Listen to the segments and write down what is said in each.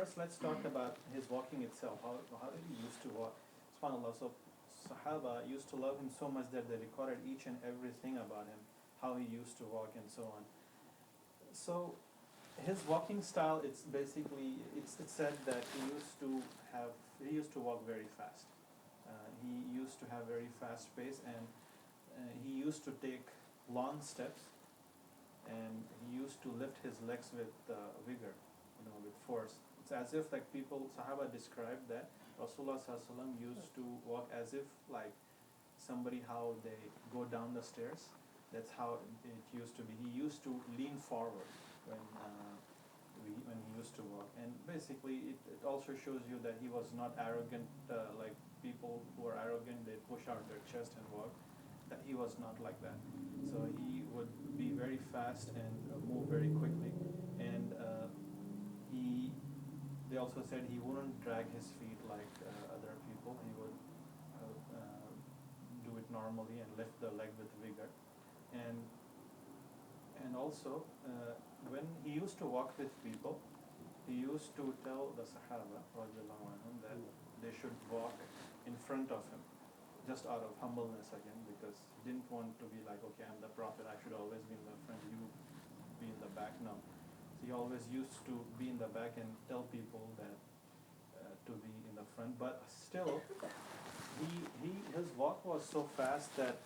first let's talk about his walking itself. How did he used to walk? SubhanAllah. So Sahaba used to love him so much that they recorded each and everything about him, how he used to walk and so on. So his walking style, it's basically, it's said that he used to walk very fast. He used to have very fast pace, and he used to take long steps, and he used to lift his legs with vigor, with force. It's as if like Sahaba described that Rasulullah ﷺ used to walk as if like somebody how they go down the stairs. That's how it used to be. He used to lean forward when he used to walk, and basically it also shows you that he was not arrogant like people who are arrogant. They push out their chest and walk. That he was not like that. So he would be very fast and move very quickly, and they also said he wouldn't drag his feet like other people. He would do it normally and lift the leg with vigor, and also when he used to walk with people, he used to tell the Sahaba radiallahu anhum that they should walk in front of him, just out of humbleness again, because he didn't want to be like, okay, I'm the Prophet, I should always be in the front, you be in the back. No. So he always used to be in the back and tell people that to be in the front. But still, his walk was so fast that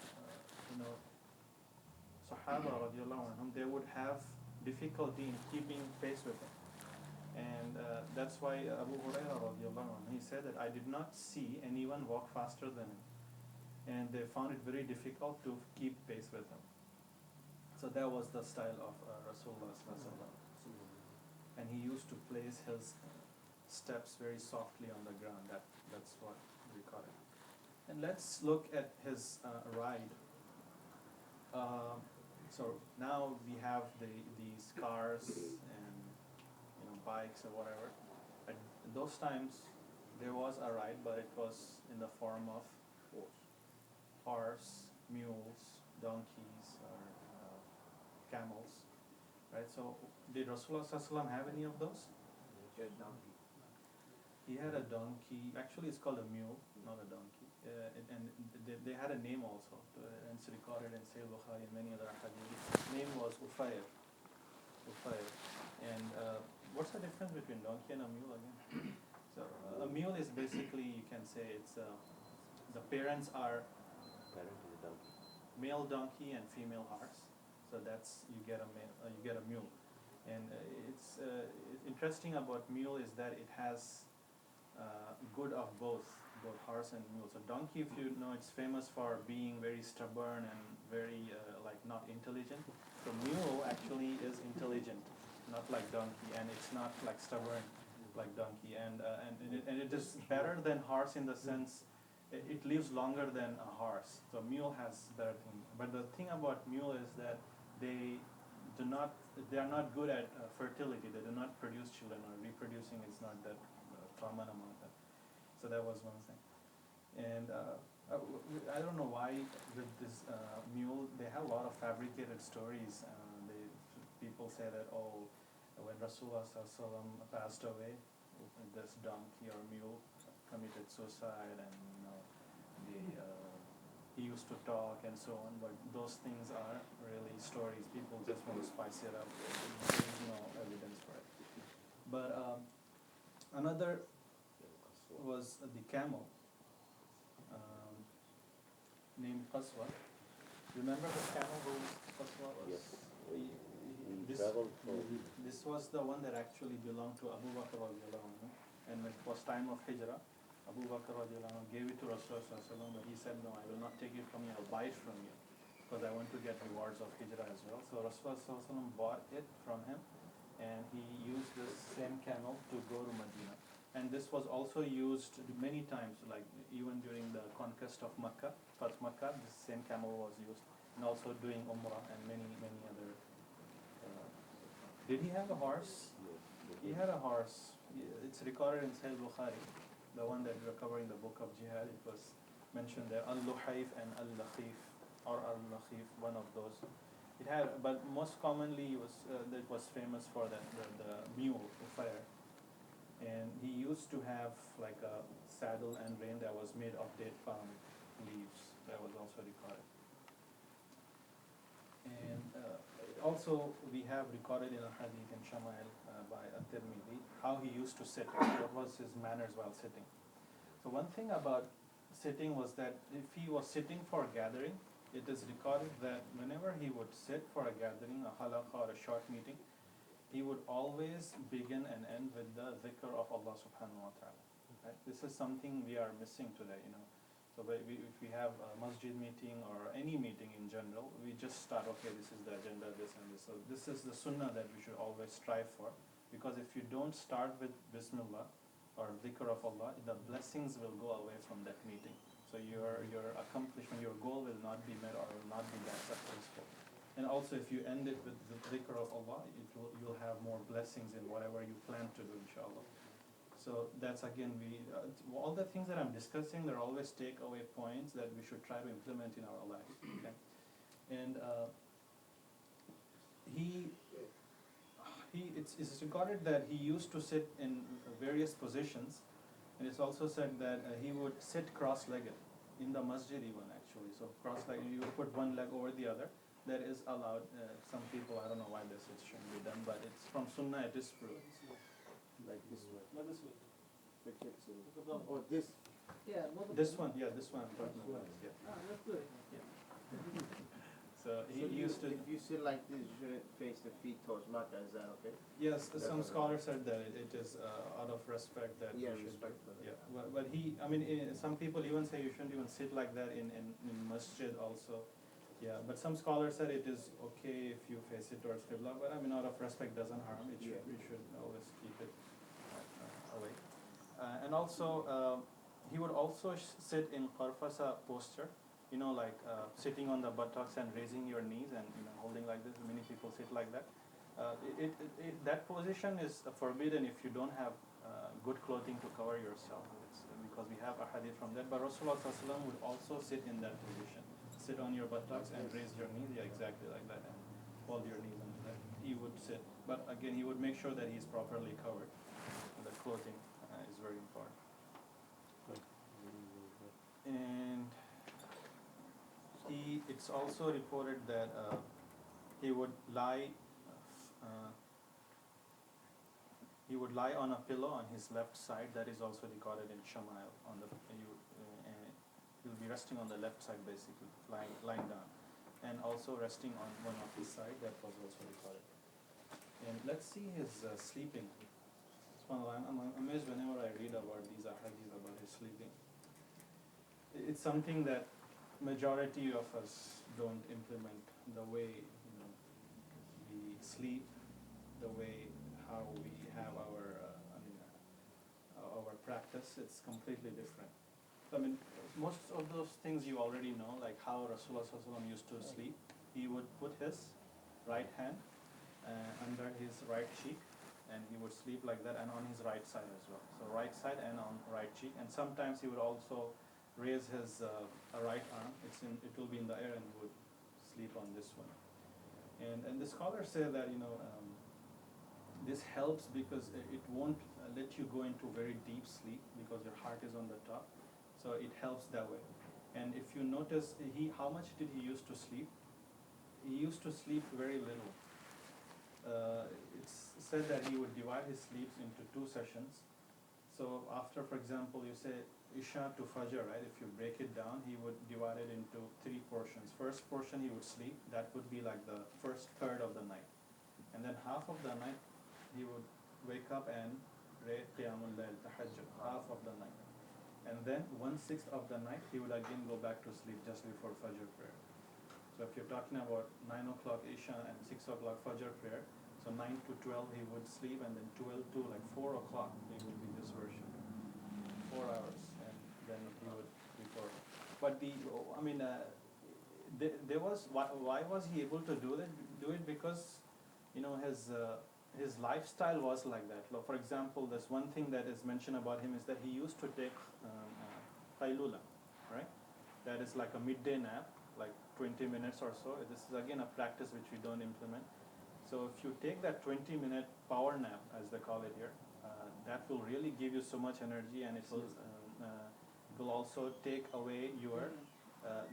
Sahaba radiallahu anhum, they would have difficulty in keeping pace with him. And that's why Abu Hurairah radiallahu anhu, he said that I did not see anyone walk faster than him, and they found it very difficult to keep pace with him. So that was the style of Rasulullah sallallahu alaihi wasallam. And he used to place his steps very softly on the ground. That's what we call it. And let's look at his ride. So now we have these cars and bikes or whatever. At those times there was a ride, but it was in the form of horse, mules, donkeys, or camels, right? So did Rasulullah ﷺ have any of those? He had a donkey. Actually, it's called a mule, not a donkey. And they had a name also, and it's recorded in Sahih Bukhari and many other hadith. His name was Ufayr. And what's the difference between donkey and a mule again? So a mule is basically, you can say it's the parents are male donkey and female horse. So that's you get a mule. And it's interesting about mule is that it has good of both horse and mule. So donkey, if you know, it's famous for being very stubborn and very like not intelligent. So mule actually is intelligent, not like donkey, and it's not like stubborn like donkey. And it is better than horse in the sense it lives longer than a horse. So mule has better thing. But the thing about mule is that they are not good at fertility. They do not produce children, or reproducing is not that common among them. So that was one thing. And I don't know why with this mule, they have a lot of fabricated stories. People say that, when Rasulullah ﷺ passed away, this donkey or mule committed suicide, and he used to talk and so on. But those things are really stories. People just want to spice it up. There is no evidence for it. But another was the camel named Qaswa. Remember the camel whose Qaswa was? Yes. This was the one that actually belonged to Abu Bakr radiallahu anhu. And when it was time of Hijrah, Abu Bakr radiallahu anhu gave it to Rasulullah sallallahu alaihi wasallam, but he said, no, I will not take it from you, I'll buy it from you, because I want to get rewards of Hijrah as well. So Rasulullah sallallahu alaihi wasallam bought it from him, and he used this same camel to go to Medina. And this was also used many times, like even during the conquest of Makkah, Fath Makkah, the same camel was used, and also doing Umrah and many other. Did he have a horse? He had a horse. It's recorded in Sahih Bukhari, the one that we are covering the book of Jihad. It was mentioned there, Al-Luhayf and Al-Lakhif, or Al-Lakhif, one of those. It had, but most commonly it was famous for the mule, the fire. And used to have like a saddle and rein that was made of date palm leaves. That was also recorded. And also we have recorded in a hadith in Shama'il by At-Tirmidhi how he used to sit, what was his manners while sitting. So one thing about sitting was that if he was sitting for a gathering, it is recorded that whenever he would sit for a gathering, a halaqah or a short meeting, he would always begin and end with the dhikr of Allah subhanahu wa ta'ala. Right? This is something we are missing today, you know. So if we have a masjid meeting or any meeting in general, we just start, okay, this is the agenda, this and this. So this is the sunnah that we should always strive for, because if you don't start with Bismillah or dhikr of Allah, the blessings will go away from that meeting. So your accomplishment, your goal will not be met or will not be that successful. And also if you end it with the dhikr of Allah, you'll have more blessings in whatever you plan to do, inshallah. So that's again, all the things that I'm discussing, they're always takeaway points that we should try to implement in our lives. Okay? And it's recorded that he used to sit in various positions, and it's also said that he would sit cross-legged in the masjid even actually. So cross-legged, you put one leg over the other. That is allowed. Some people, I don't know why this shouldn't be done, but it's from Sunnah, it is proved. Like this way. Not this way. Or this. Yeah, This one, yeah, this one I'm talking about. Yeah. That's good. So he used to. If you sit like this, you shouldn't face the feet towards Makkah. Is that okay? Yes, some scholars said that it is out of respect that Yeah, you should. respect for that. Yeah, but some people even say you shouldn't even sit like that in masjid also. Yeah, but some scholars said it is okay if you face it towards Qibla, but out of respect doesn't harm. We should always keep it away. And also, he would also sit in qarfasa posture, like sitting on the buttocks and raising your knees and holding like this. Many people sit like that. That position is forbidden if you don't have good clothing to cover yourself. It's because we have a hadith from that. But Rasulullah ﷺ would also sit in that position. Sit on your buttocks and raise your knees, exactly like that, and hold your knees on that. He would sit, but again, he would make sure that he's properly covered. The clothing is very important. And it's also reported that he would lie on a pillow on his left side. That is also recorded in Shama'il. He'll be resting on the left side, basically, lying down, and also resting on one of his side. That was also recorded. And let's see his sleeping. I'm amazed whenever I read about these ahadith about his sleeping. It's something that majority of us don't implement. The way we sleep, the way how we have our practice, it's completely different. Most of those things you already know, like how Rasulullah ﷺ used to sleep. He would put his right hand under his right cheek, and he would sleep like that, and on his right side as well. So right side and on right cheek, and sometimes he would also raise his right arm. It will be in the air, and he would sleep on this one. And the scholars say that this helps because it won't let you go into very deep sleep because your heart is on the top. So it helps that way. And if you notice, how much did he used to sleep? He used to sleep very little. It's said that he would divide his sleeps into 2 sessions. So after, for example, you say Isha to Fajr, right? If you break it down, he would divide it into 3 portions. First portion he would sleep. That would be like the first third of the night. And then half of the night he would wake up and pray Qiyamul Layl, Tahajjud, half of the night. And then 1/6 of the night he would again go back to sleep just before Fajr prayer. So if you're talking about 9 o'clock Isha and 6 o'clock Fajr prayer, so 9 to 12 he would sleep, and then 12 to like 4 o'clock he would be this version, 4 hours, and then he would before. But there was why was he able to do it? Because his lifestyle was like that. For example, there's one thing that is mentioned about him is that he used to take qaylula, right? That is like a midday nap, like 20 minutes or so. This is again a practice which we don't implement. So if you take that 20-minute power nap, as they call it here, that will really give you so much energy, and it will also take away your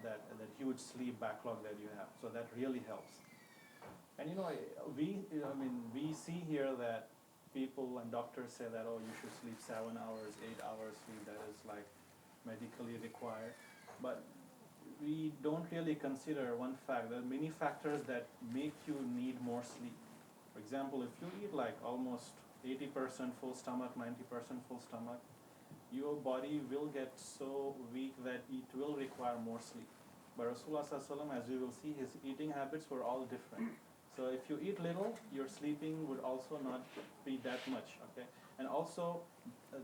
that huge sleep backlog that you have. So that really helps. And we see here that people and doctors say that, oh, you should sleep 7 hours, 8 hours sleep, that is like medically required. But we don't really consider one fact. There are many factors that make you need more sleep. For example, if you eat like almost 80% full stomach, 90% full stomach, your body will get so weak that it will require more sleep. But Rasulullah ﷺ, as we will see, his eating habits were all different. So if you eat little, your sleeping would also not be that much, okay? And also,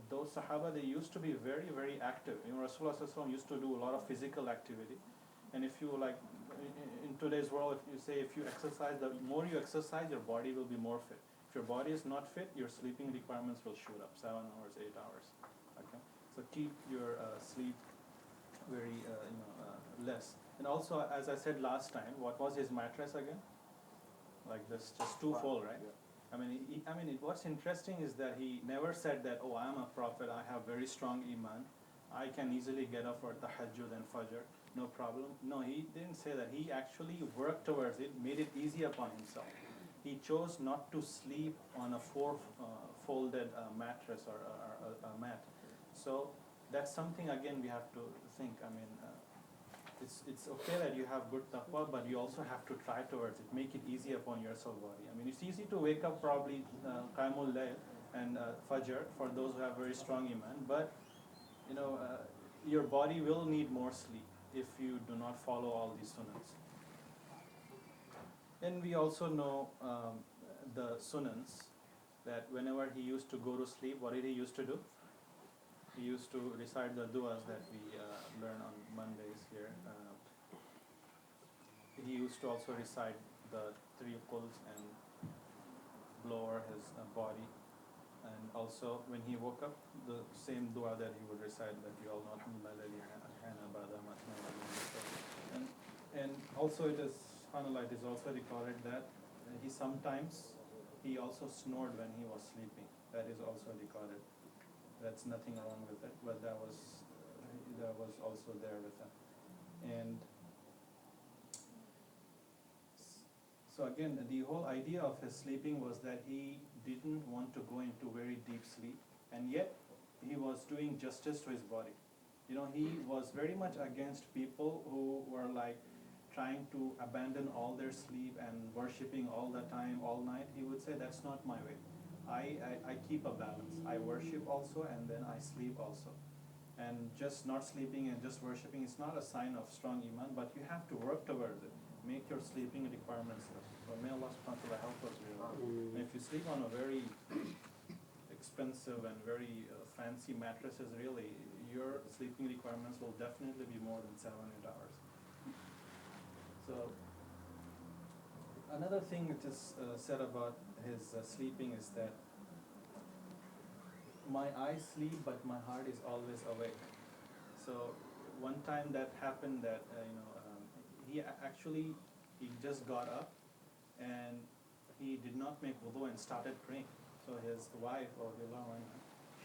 those Sahaba, they used to be very, very active. Rasulullah ﷺ used to do a lot of physical activity. And if you like, in today's world, if you exercise, the more you exercise, your body will be more fit. If your body is not fit, your sleeping requirements will shoot up, 7 hours, 8 hours, okay? So keep your sleep very, less. And also, as I said last time, what was his mattress again? Like this, just two-fold, right? Yeah. What's interesting is that he never said that, oh, I'm a prophet, I have very strong iman, I can easily get up for tahajjud and fajr, no problem. No, he didn't say that. He actually worked towards it, made it easy upon himself. He chose not to sleep on a folded mattress or a mat. So that's something, again, we have to think. It's okay that you have good taqwa, but you also have to try towards it. Make it easy upon yourself body. It's easy to wake up probably Qaimul Layl and Fajr for those who have very strong iman, but your body will need more sleep if you do not follow all these sunnahs. And we also know the sunnahs, that whenever he used to go to sleep, what did he used to do? He used to recite the du'as that we learn on Mondays here. He used to also recite the 3 quls and blow over his body. And also, when he woke up, the same dua that he would recite, that you all know, and also it is, subhanAllah, it is also recorded that he also snored when he was sleeping. That is also recorded. That's nothing wrong with it, but that was also there with him. And so again, the whole idea of his sleeping was that he didn't want to go into very deep sleep, and yet he was doing justice to his body. He was very much against people who were like trying to abandon all their sleep and worshipping all the time, all night. He would say, that's not my way. I keep a balance. I worship also, and then I sleep also. And just not sleeping and just worshipping is not a sign of strong iman, but you have to work towards it. Make your sleeping requirements less. So may Allah subhanahu wa ta'ala help us really. And if you sleep on a very expensive and very fancy mattresses, really, your sleeping requirements will definitely be more than 7 or 8 hours. So another thing which is said about his sleeping is that my eyes sleep, but my heart is always awake. So one time that happened that he just got up and he did not make wudu and started praying. So his wife,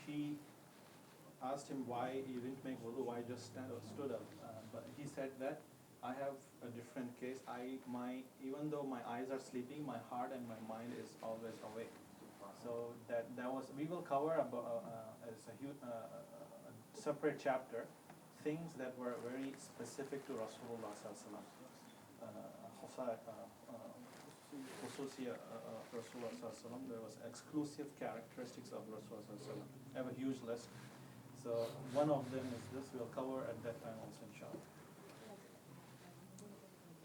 she asked him why he didn't make wudu, why just stood up. But he said that I have a different case. Even though my eyes are sleeping, my heart and my mind is always awake. So that was, we will cover as a separate chapter, things that were very specific to Rasulullah sallallahu There was exclusive characteristics of Rasulullah sallallahu alaihi wasallam. I have a huge list. So one of them is this. We'll cover at that time also, inshallah.